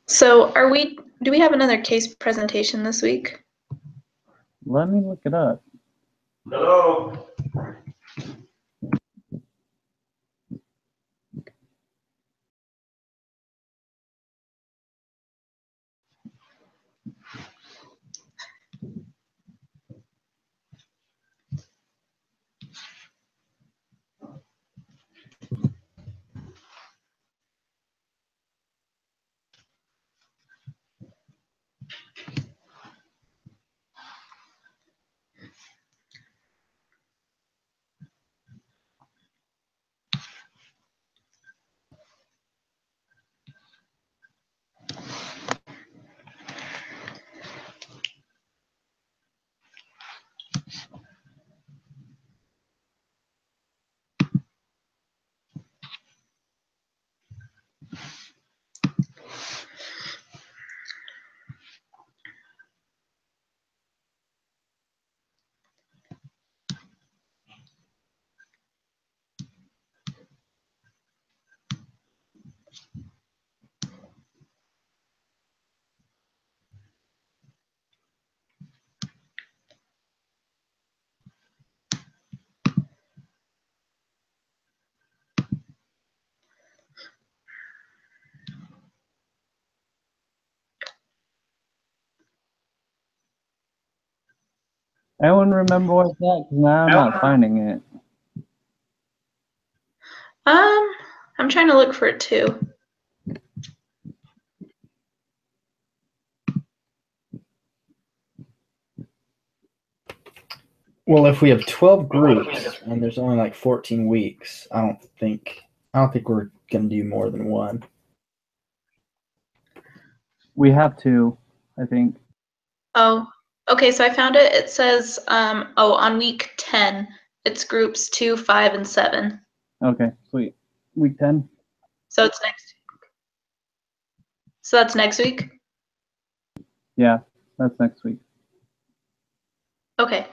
So do we have another case presentation this week? Let me look it up. Hello. Anyone remember what's that? Because now I'm not finding it. I'm trying to look for it too. Well, if we have 12 groups and there's only like 14 weeks, I don't think we're gonna do more than one. We have two, I think. Oh, okay, so I found it. It says, on week 10, it's groups 2, 5, and 7. Okay, sweet. Week 10? So it's next. So that's next week? Yeah, that's next week. Okay.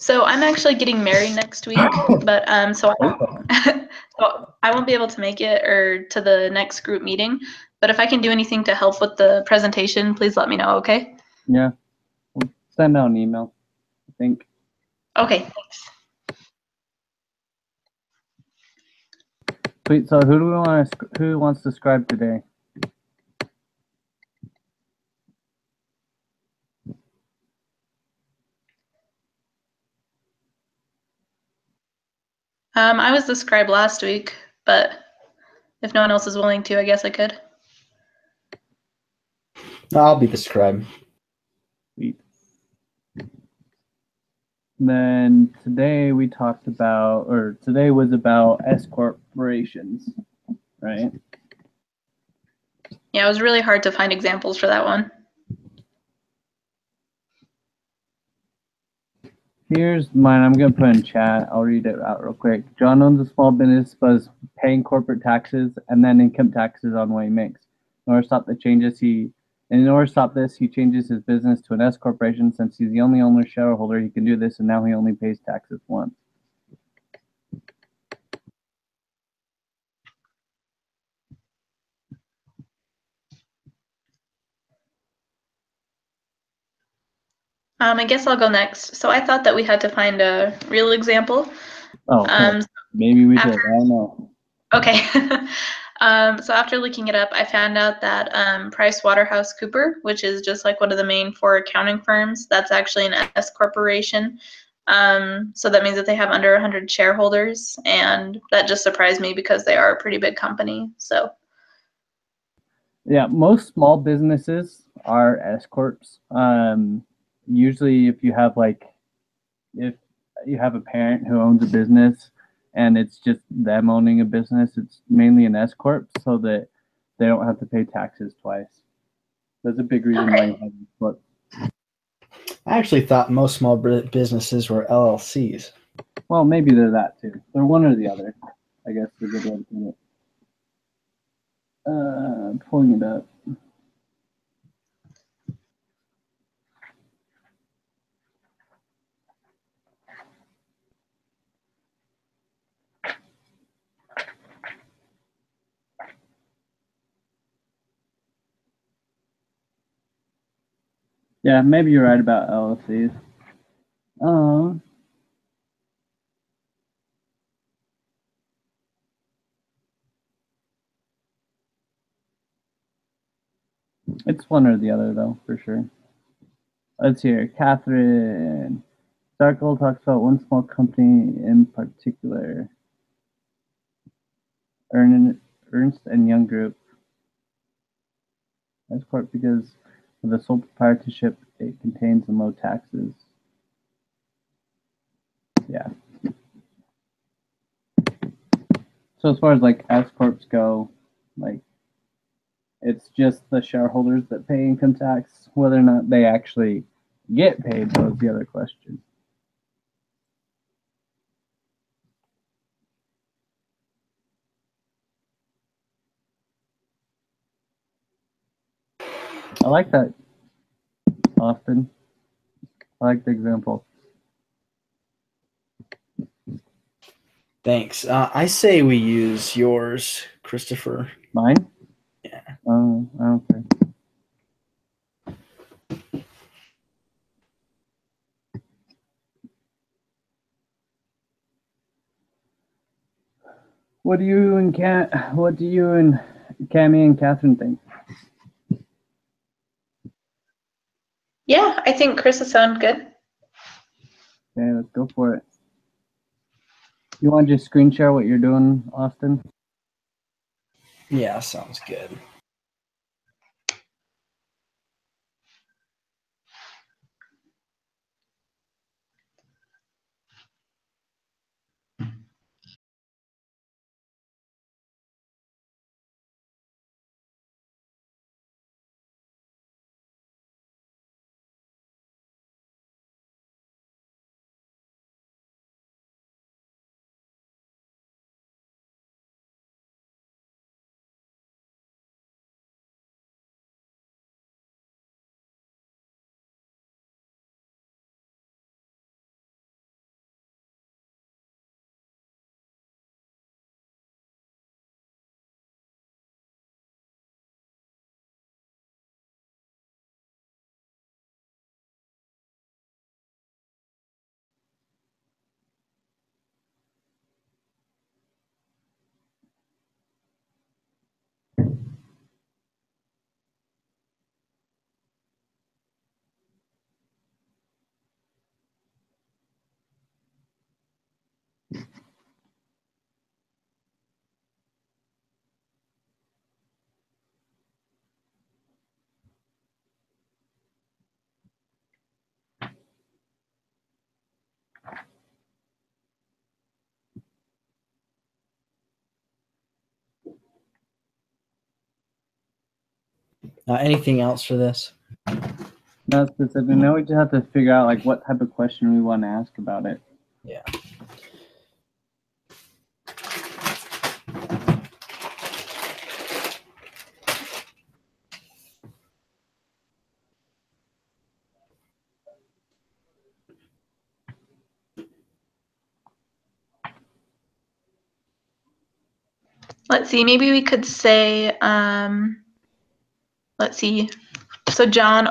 So I'm actually getting married next week, but so I won't be able to make it or to the next group meeting. But if I can do anything to help with the presentation, please let me know, okay? Yeah. We'll send out an email, I think. Okay, thanks. Sweet. So who wants to scribe today? I was the scribe last week, but if no one else is willing to, I guess I could. I'll be the scribe. Sweet. Then today we talked about, or today was about S corporations, right? Yeah, it was really hard to find examples for that one. Here's mine. I'm going to put in chat. I'll read it out real quick. John owns a small business, but is paying corporate taxes and then income taxes on what he makes. In order to stop this, he changes his business to an S corporation. Since he's the only owner shareholder, he can do this, and now he only pays taxes once. I guess I'll go next. So I thought that we had to find a real example. Oh, maybe we did. I don't know. Okay. So after looking it up, I found out that PricewaterhouseCooper, which is just like one of the main 4 accounting firms, that's actually an S corporation. So that means that they have under 100 shareholders, and that just surprised me because they are a pretty big company. So yeah, most small businesses are S corps. Usually, if you have a parent who owns a business and it's just them owning a business, it's mainly an S corp, so that they don't have to pay taxes twice. That's a big reason why you have an S corp. I actually thought most small businesses were LLCs. Well, maybe they're that too. They're one or the other, I guess is a good way to put it. Pulling it up. Yeah, maybe you're right about LLCs. It's one or the other, though, for sure. Let's hear. Catherine. This article talks about one small company in particular, Ernst and Young Group. S corp because of the sole proprietorship it contains and low taxes. Yeah. So as far as like S corps go, like it's just the shareholders that pay income tax. Whether or not they actually get paid, though, is the other question. I like that, Austin. I like the example. Thanks. I say we use yours, Christopher. Mine? Yeah. Oh, okay. What do you and Cammy and Catherine think? Yeah, I think Chris has sounded good. Okay, let's go for it. You want to just screen share what you're doing, Austin? Yeah, sounds good. Anything else for this? Not specific. Now we just have to figure out like what type of question we want to ask about it. Yeah. Let's see, maybe we could say, let's see. So John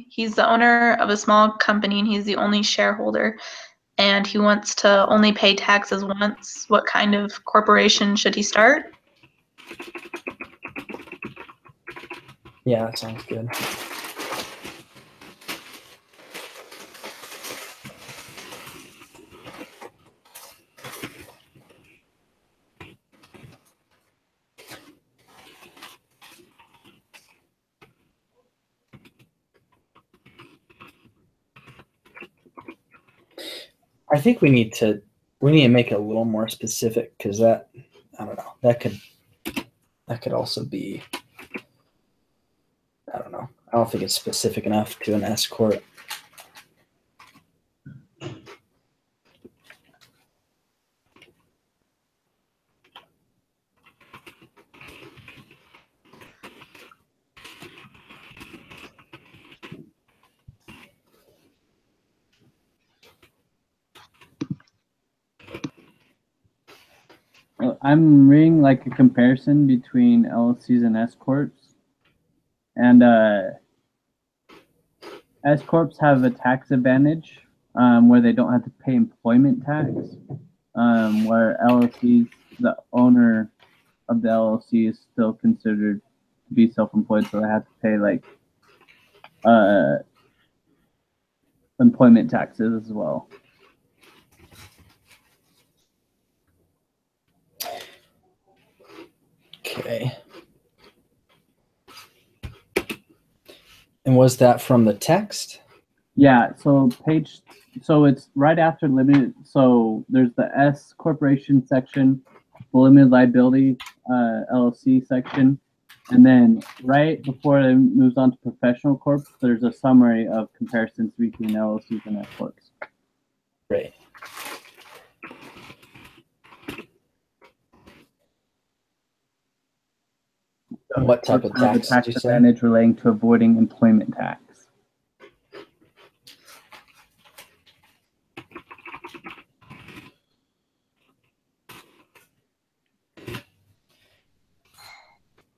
he's the owner of a small company and he's the only shareholder and he wants to only pay taxes once. What kind of corporation should he start? Yeah, that sounds good. I think we need to make it a little more specific because that, I don't know, that could also be, I don't know. I don't think it's specific enough to an S corp. I'm reading like a comparison between LLCs and S corps, and S corps have a tax advantage where they don't have to pay employment tax. Where LLCs, the owner of the LLC is still considered to be self-employed, so they have to pay like employment taxes as well. Okay. And was that from the text? Yeah, so it's right after limited. So there's the S corporation section, the limited liability LLC section, and then right before it moves on to professional corps, there's a summary of comparisons between LLCs and S corps. Great. What type of Have a tax tax did you say? advantage relating to avoiding employment tax.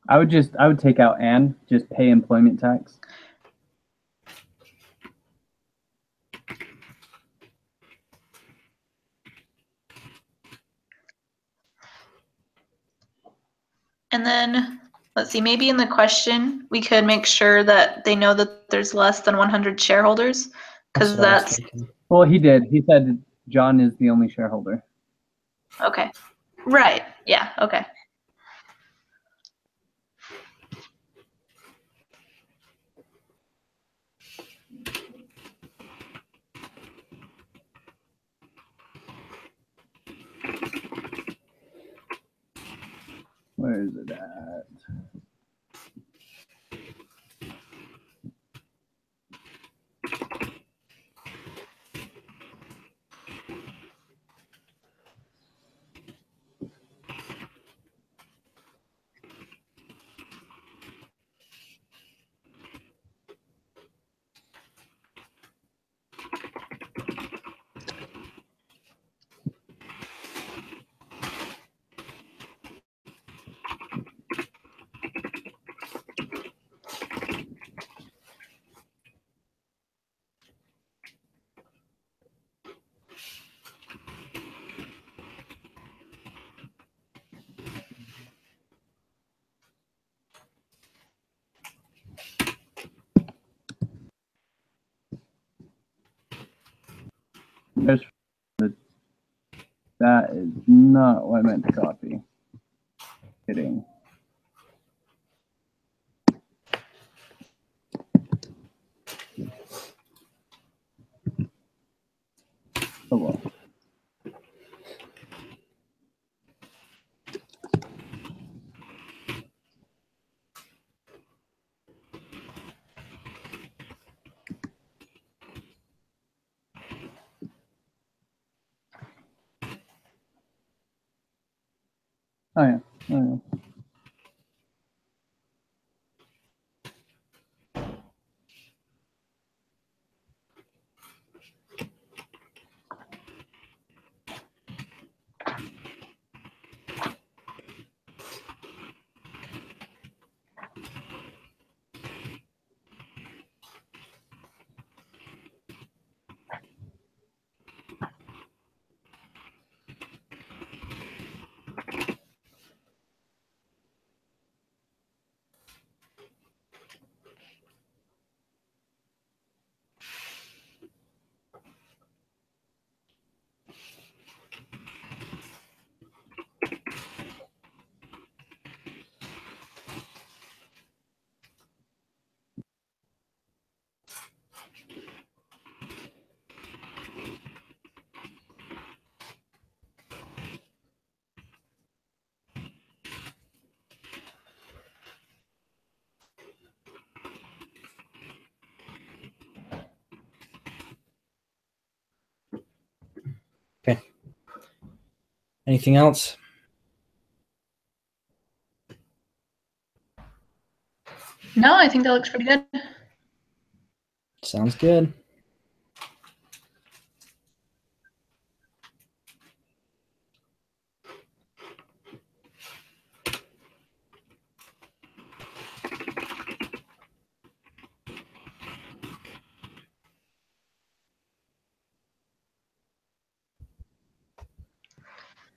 I would take out and just pay employment tax. And then, let's see, maybe in the question, we could make sure that they know that there's less than 100 shareholders, because what I was that's, thinking. Well, he did. He said John is the only shareholder. okay. Right, yeah, okay. Where is it at? There's that is not what I meant to copy. Kidding. Oh well. Oh yeah. Oh, yeah. Anything else? No, I think that looks pretty good. Sounds good.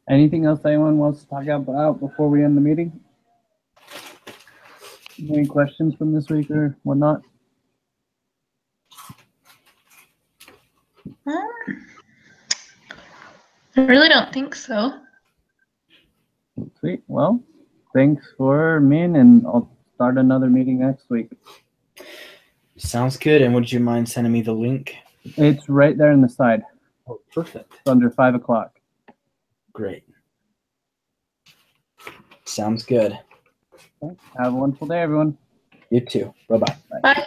Anything else anyone wants to talk about before we end the meeting? Any questions from this week or whatnot? I really don't think so. Sweet. Well, thanks for me, and I'll start another meeting next week. Sounds good. And would you mind sending me the link? It's right there on the side. Oh, perfect. It's under 5 o'clock. Great. Sounds good. Have a wonderful day, everyone. You too. Bye-bye. Bye.